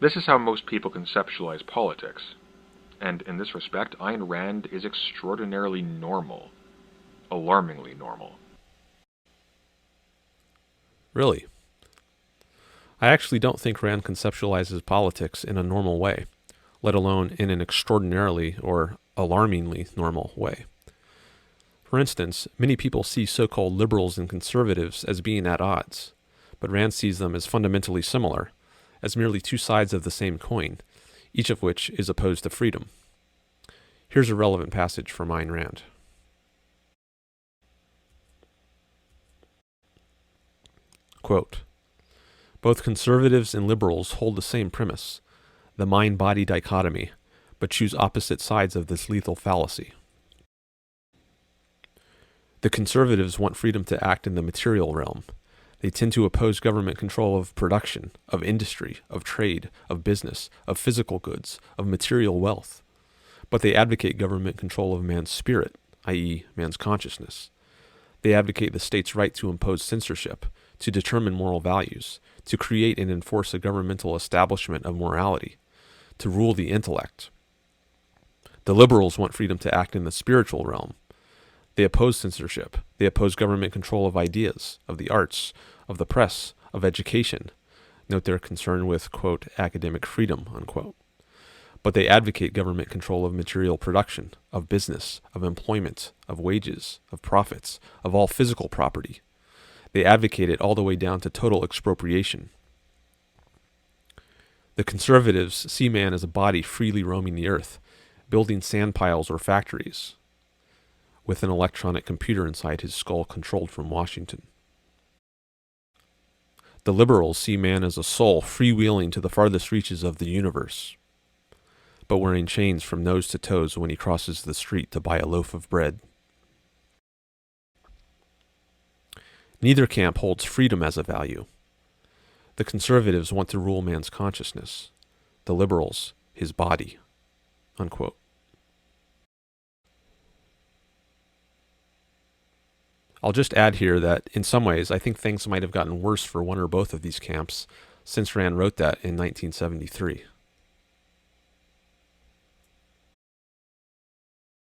This is how most people conceptualize politics, and in this respect, Ayn Rand is extraordinarily normal, alarmingly normal. Really? I actually don't think Rand conceptualizes politics in a normal way, let alone in an extraordinarily or alarmingly normal way. For instance, many people see so-called liberals and conservatives as being at odds, but Rand sees them as fundamentally similar, as merely two sides of the same coin, each of which is opposed to freedom. Here's a relevant passage from Ayn Rand. Quote, "Both conservatives and liberals hold the same premise, the mind-body dichotomy, but choose opposite sides of this lethal fallacy. The conservatives want freedom to act in the material realm. They tend to oppose government control of production, of industry, of trade, of business, of physical goods, of material wealth. But they advocate government control of man's spirit, i.e., man's consciousness. They advocate the state's right to impose censorship, to determine moral values, to create and enforce a governmental establishment of morality, to rule the intellect. The liberals want freedom to act in the spiritual realm. They oppose censorship. They oppose government control of ideas, of the arts, of the press, of education. Note their concern with, quote, academic freedom, unquote. But they advocate government control of material production, of business, of employment, of wages, of profits, of all physical property. They advocate it all the way down to total expropriation. The conservatives see man as a body freely roaming the earth, building sand piles or factories, with an electronic computer inside his skull controlled from Washington. The liberals see man as a soul freewheeling to the farthest reaches of the universe, but wearing chains from nose to toes when he crosses the street to buy a loaf of bread. Neither camp holds freedom as a value. The conservatives want to rule man's consciousness, the liberals his body." Unquote. I'll just add here that in some ways I think things might have gotten worse for one or both of these camps since Rand wrote that in 1973.